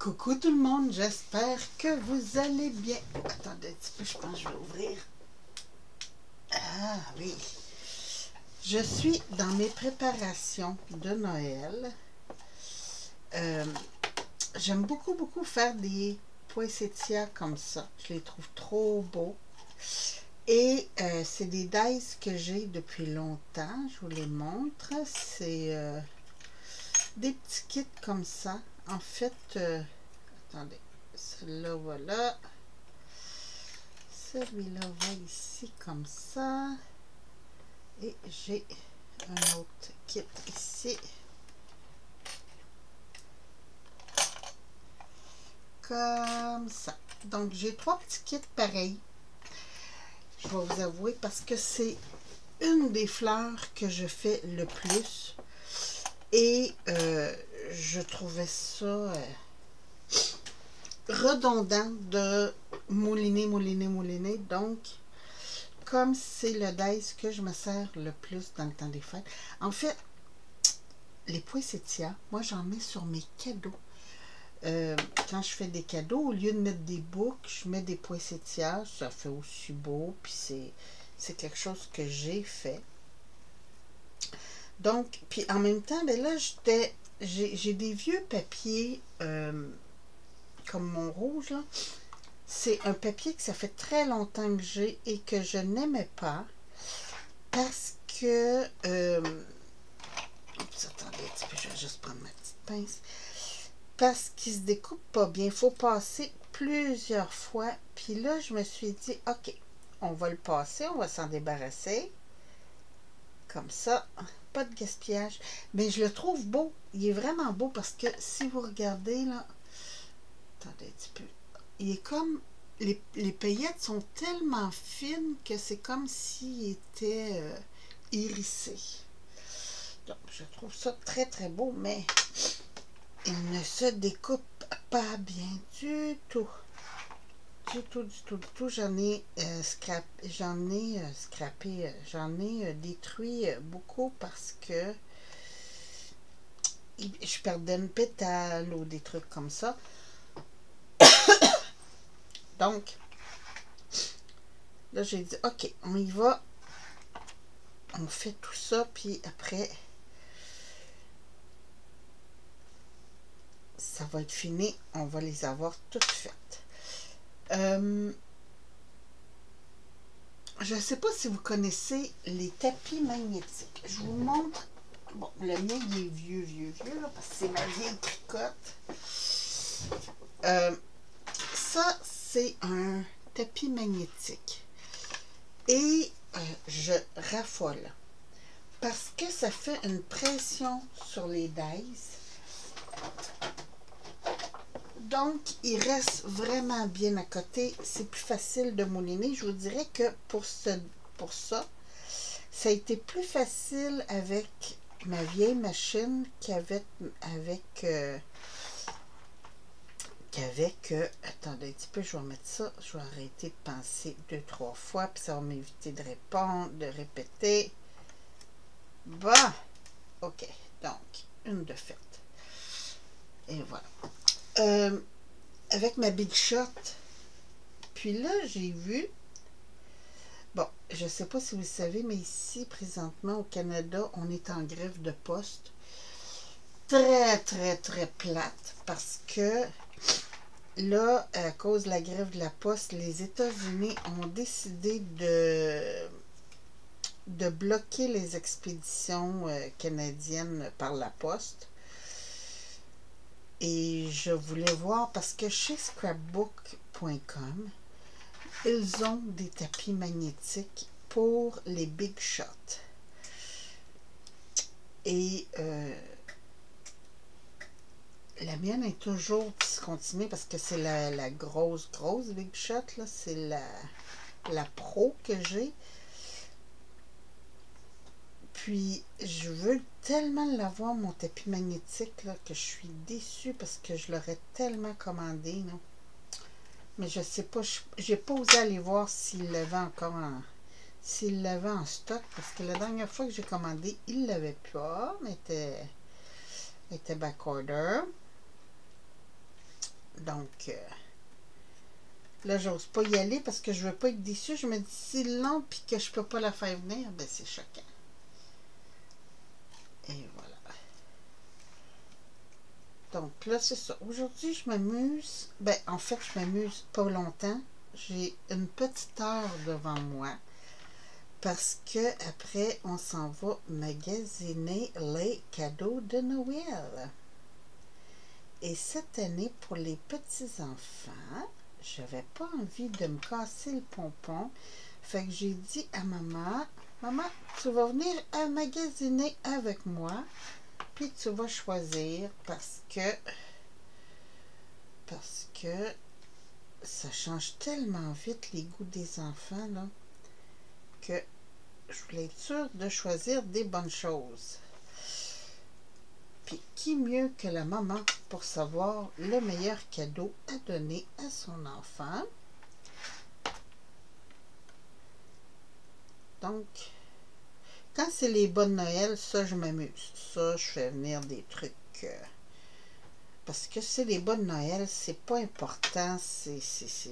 Coucou tout le monde, j'espère que vous allez bien. Attendez un petit peu, je pense que je vais ouvrir. Ah oui. Je suis dans mes préparations de Noël. J'aime beaucoup faire des poinsettias comme ça. Je les trouve trop beaux. Et c'est des dice que j'ai depuis longtemps. Je vous les montre. C'est des petits kits comme ça. En fait, attendez, celui-là, voilà. Celui-là va ici comme ça. Et j'ai un autre kit ici. Comme ça. Donc, j'ai 3 petits kits pareils. Je vais vous avouer parce que c'est une des fleurs que je fais le plus. Et je trouvais ça redondant de mouliner. Donc, comme c'est le dice que je me sers le plus dans le temps des fêtes. En fait, les poinsettias, moi j'en mets sur mes cadeaux. Quand je fais des cadeaux, au lieu de mettre des boucles, je mets des poinsettias. Ça fait aussi beau, puis c'est quelque chose que j'ai fait. Donc, puis en même temps, ben là, j'ai des vieux papiers comme mon rouge, là. C'est un papier que ça fait très longtemps que j'ai et que je n'aimais pas parce que... attendez un petit peu, je vais juste prendre ma petite pince. Parce qu'il se découpe pas bien. Il faut passer plusieurs fois. Puis là, je me suis dit, OK, on va le passer, on va s'en débarrasser. Comme ça, pas de gaspillage. Mais je le trouve beau. Il est vraiment beau parce que si vous regardez là, attendez un petit peu. Il est comme, les paillettes sont tellement fines que c'est comme s'il était hérissé. Donc, je trouve ça très beau, mais il ne se découpe pas bien du tout. Du tout. J'en ai détruit beaucoup parce que je perdais une pétale ou des trucs comme ça. Donc, là, j'ai dit, OK, on y va. On fait tout ça, puis après, ça va être fini. On va les avoir toutes faites. Je ne sais pas si vous connaissez les tapis magnétiques. Je vous montre. Bon, le mien, il est vieux, là, parce que c'est ma vieille tricotte. Ça, c'est un tapis magnétique. Et je raffole. Parce que ça fait une pression sur les dice. Donc, il reste vraiment bien à côté. C'est plus facile de mouliner. Je vous dirais que pour ça, ça a été plus facile avec ma vieille machine qu'avec attendez un petit peu, je vais mettre ça. Je vais arrêter de penser 2-3 fois, puis ça va m'éviter de répondre, de répéter. Bon, ok. Donc, une de faite. Et voilà. Avec ma Big Shot. Puis là, j'ai vu... Bon, je ne sais pas si vous le savez, mais ici, présentement, au Canada, on est en grève de poste. Très plate. Parce que là, à cause de la grève de la poste, les États-Unis ont décidé de bloquer les expéditions canadiennes par la poste. Et je voulais voir parce que chez scrapbook.com, ils ont des tapis magnétiques pour les Big Shot. Et la mienne est toujours discontinuée parce que c'est la grosse Big Shot. C'est la Pro que j'ai. Puis, je veux tellement l'avoir, mon tapis magnétique, là, que je suis déçue parce que je l'aurais tellement commandé. Non? Mais je sais pas, j'ai pas osé aller voir s'il l'avait encore s'il l'avait en stock. Parce que la dernière fois que j'ai commandé, il l'avait pas, mais était backorder. Donc, là, j'ose pas y aller parce que je veux pas être déçue. Je me dis, si long puis que je peux pas la faire venir, ben c'est choquant. Et voilà. Donc là, c'est ça. Aujourd'hui, je m'amuse. Ben, en fait, je m'amuse pas longtemps. J'ai une petite heure devant moi. Parce que après, on s'en va magasiner les cadeaux de Noël. Et cette année, pour les petits-enfants, j'avais pas envie de me casser le pompon. Fait que j'ai dit à maman, maman, tu vas venir à magasiner avec moi, puis tu vas choisir parce que ça change tellement vite les goûts des enfants, là, que je voulais être sûre de choisir des bonnes choses. Puis qui mieux que la maman pour savoir le meilleur cadeau à donner à son enfant. Donc, quand c'est les bonnes Noël, ça, je m'amuse. Ça, je fais venir des trucs. Parce que c'est les bonnes Noël, c'est pas important. C'est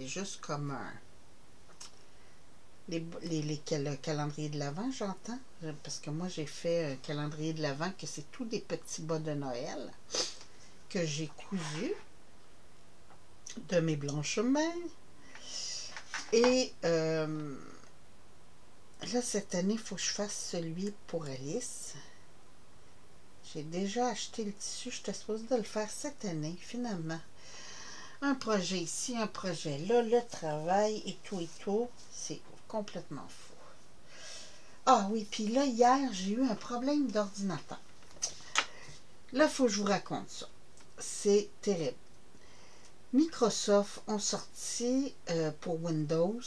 juste comme un... le calendrier de l'Avent, j'entends. Parce que moi, j'ai fait un calendrier de l'Avent que c'est tous des petits bas de Noël que j'ai cousus de mes blanches mains. Et là, cette année, il faut que je fasse celui pour Alice. J'ai déjà acheté le tissu. J'étais supposée de le faire cette année, finalement. Un projet ici, un projet là, le travail et tout, c'est complètement fou. Ah oui, puis là, hier, j'ai eu un problème d'ordinateur. Là, il faut que je vous raconte ça. C'est terrible. Microsoft ont sorti pour Windows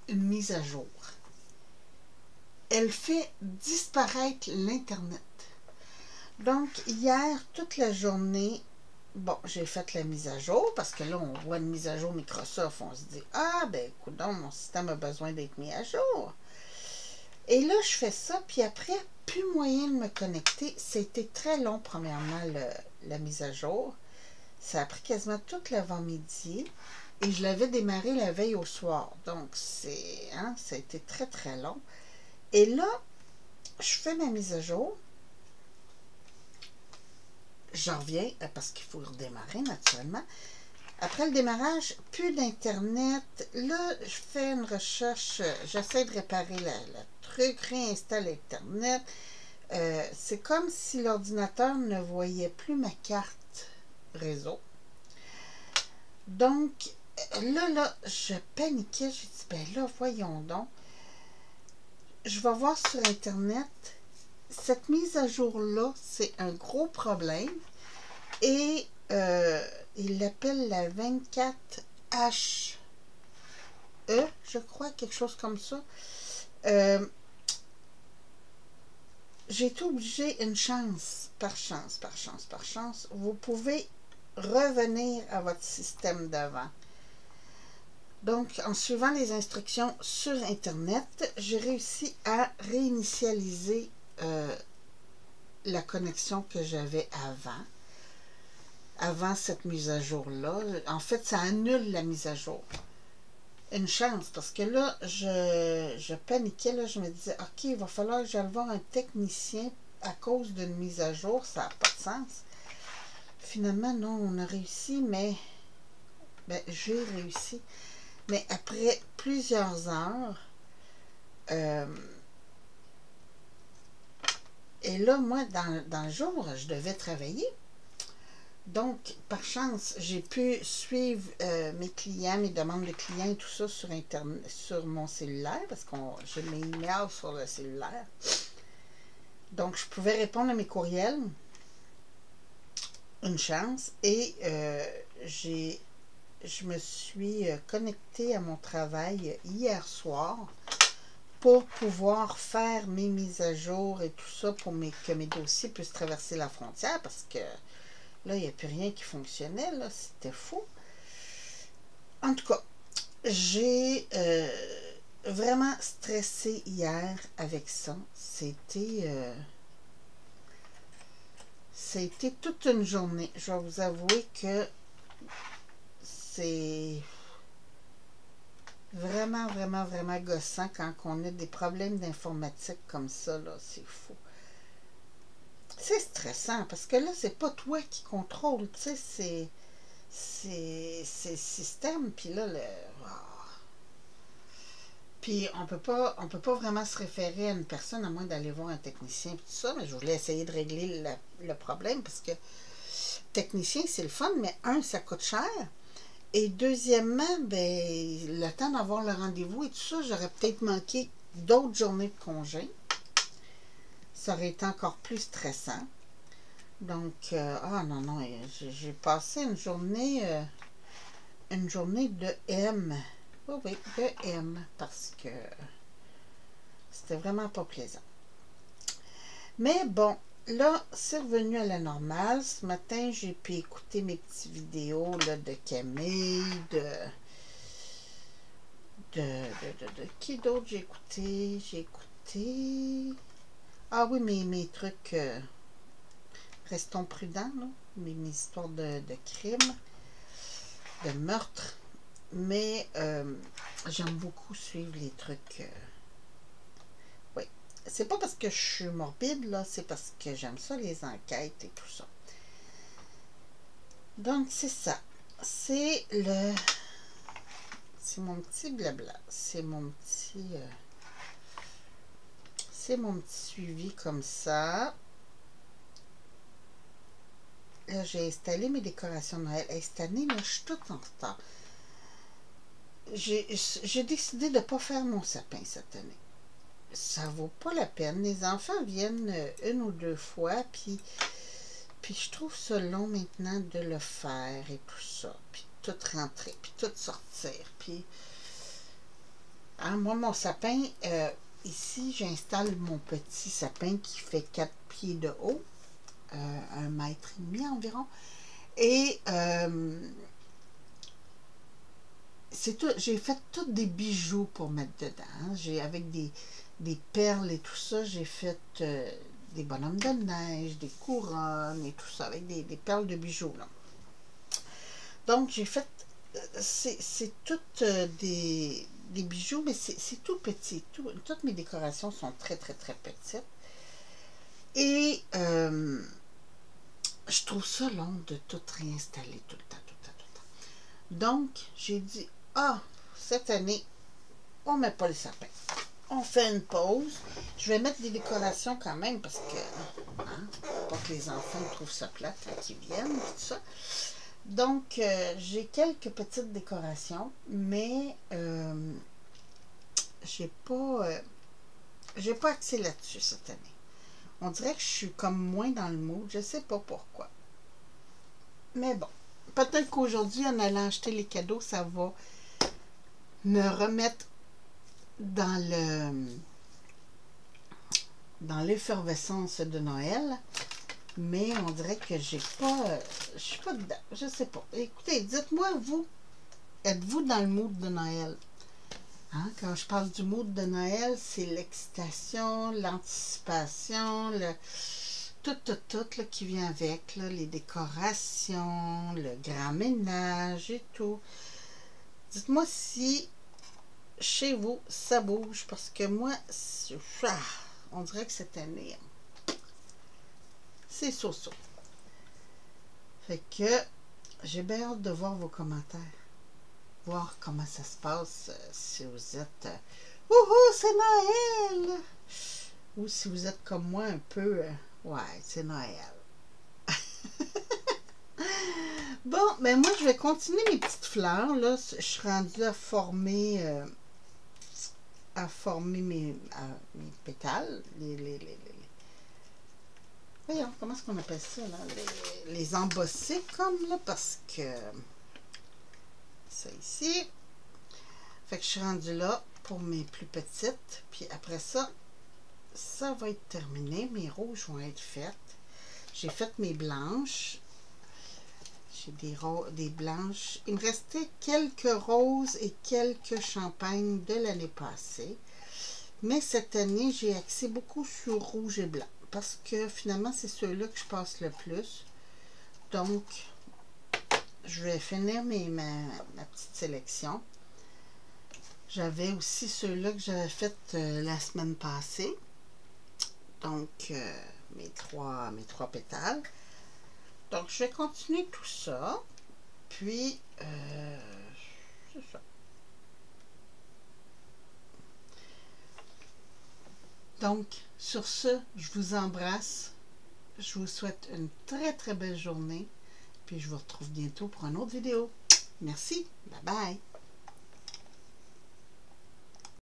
une mise à jour. Elle fait disparaître l'Internet. Donc, hier, toute la journée, bon, j'ai fait la mise à jour parce que là, on voit une mise à jour Microsoft. On se dit, ah, ben, écoute, mon système a besoin d'être mis à jour. Et là, je fais ça, puis après, plus moyen de me connecter. C'était très long, premièrement, la mise à jour. Ça a pris quasiment tout l'avant-midi et je l'avais démarré la veille au soir. Donc, ça a été très, très long. Et là, je fais ma mise à jour. J'en reviens parce qu'il faut redémarrer, naturellement. Après le démarrage, plus d'Internet. Là, je fais une recherche. J'essaie de réparer le truc, réinstalle Internet. C'est comme si l'ordinateur ne voyait plus ma carte réseau. Donc, là, je paniquais. J'ai dit, ben là, voyons donc. Je vais voir sur Internet. Cette mise à jour-là, c'est un gros problème. Et il l'appelle la 24HE, je crois, quelque chose comme ça. J'ai été obligée, une chance, par chance, vous pouvez revenir à votre système d'avant. Donc, en suivant les instructions sur Internet, j'ai réussi à réinitialiser la connexion que j'avais avant cette mise à jour-là. En fait, ça annule la mise à jour. Une chance, parce que là, je paniquais, là, je me disais, OK, il va falloir que j'aille voir un technicien à cause d'une mise à jour, ça n'a pas de sens. Finalement, non, on a réussi, mais j'ai réussi. Mais après plusieurs heures, et là, moi, dans le jour, je devais travailler. Donc, par chance, j'ai pu suivre mes clients, mes demandes de clients et tout ça sur Internet, sur mon cellulaire, parce que j'ai mes emails sur le cellulaire. Donc, je pouvais répondre à mes courriels. Une chance. Et je me suis connectée à mon travail hier soir pour pouvoir faire mes mises à jour et tout ça pour que mes dossiers puissent traverser la frontière, parce que là, il n'y a plus rien qui fonctionnait, là, c'était fou. En tout cas, j'ai vraiment stressé hier avec ça. C'était toute une journée. Je vais vous avouer que c'est vraiment, vraiment, vraiment gossant quand on a des problèmes d'informatique comme ça, là. C'est fou. C'est stressant parce que là, c'est pas toi qui contrôle, tu sais, c'est le système, puis là, puis on peut pas vraiment se référer à une personne à moins d'aller voir un technicien et tout ça, mais je voulais essayer de régler le problème parce que technicien, c'est le fun, mais un, ça coûte cher. Et deuxièmement, ben, le temps d'avoir le rendez-vous et tout ça, j'aurais peut-être manqué d'autres journées de congé. Ça aurait été encore plus stressant. Donc, ah non, non, j'ai passé une journée de M. Oui, oui, de M, parce que c'était vraiment pas plaisant. Mais bon, là, c'est revenu à la normale. Ce matin, j'ai pu écouter mes petites vidéos là, de Camille, de qui d'autre j'ai écouté? J'ai écouté... Ah oui, mes trucs... restons prudents, là. Mes histoires de crime, de meurtre. Mais j'aime beaucoup suivre les trucs... oui. C'est pas parce que je suis morbide, là. C'est parce que j'aime ça, les enquêtes et tout ça. Donc, c'est ça. C'est mon petit blabla. C'est mon petit suivi comme ça. Là, j'ai installé mes décorations de Noël. Et cette année, là, je suis toute en retard. J'ai décidé de ne pas faire mon sapin cette année. Ça vaut pas la peine. Les enfants viennent une ou deux fois, puis je trouve ça long maintenant de le faire et tout ça. Puis tout rentrer, puis tout sortir. Puis, hein, moi, mon sapin, ici, j'installe mon petit sapin qui fait 4 pieds de haut. 1,5 mètre environ. Et c'est tout, j'ai fait tous des bijoux pour mettre dedans. Hein. Avec des perles et tout ça, j'ai fait des bonhommes de neige, des couronnes et tout ça, avec des perles de bijoux. Là. Donc, j'ai fait, c'est toutes des bijoux, mais c'est tout petit. Toutes mes décorations sont très, très, très petites. Et je trouve ça long de tout réinstaller tout le temps, tout le temps, tout le temps. Donc, j'ai dit, cette année, on ne met pas le sapin. On fait une pause. Je vais mettre des décorations quand même parce que, hein, pas que les enfants trouvent ça plate qu'ils viennent, tout ça. Donc, j'ai quelques petites décorations, mais j'ai pas axé là-dessus cette année. On dirait que je suis comme moins dans le mood. Je sais pas pourquoi. Mais bon. Peut-être qu'aujourd'hui, en allant acheter les cadeaux, ça va me remettre dans l'effervescence de Noël. Mais on dirait que je suis pas dedans. Je sais pas. Écoutez, dites-moi, vous, êtes-vous dans le mood de Noël? Hein? Quand je parle du mood de Noël, c'est l'excitation, l'anticipation, tout là, qui vient avec, là, les décorations, le grand ménage et tout. Dites-moi si chez vous, ça bouge, parce que moi, on dirait que cette année, c'est so-so. Fait que j'ai bien hâte de voir vos commentaires. Voir comment ça se passe si vous êtes wouhou, c'est Noël! Ou si vous êtes comme moi un peu ouais, c'est Noël. Bon, ben moi je vais continuer mes petites fleurs. Là, je suis rendue à former mes pétales. Voyons, comment est-ce qu'on appelle ça, là? Les embosser comme là, parce que ça ici. Fait que je suis rendue là pour mes plus petites. Puis après ça, ça va être terminé. Mes rouges vont être faites. J'ai fait mes blanches. J'ai des blanches. Il me restait quelques roses et quelques champagnes de l'année passée. Mais cette année, j'ai axé beaucoup sur rouge et blanc. Parce que finalement, c'est ceux-là que je passe le plus. Donc, je vais finir ma petite sélection. J'avais aussi ceux-là que j'avais fait la semaine passée. Donc, mes trois pétales. Donc, je vais continuer tout ça. Puis, c'est ça. Donc, sur ce, je vous embrasse. Je vous souhaite une très, très belle journée. Puis, je vous retrouve bientôt pour une autre vidéo. Merci. Bye bye.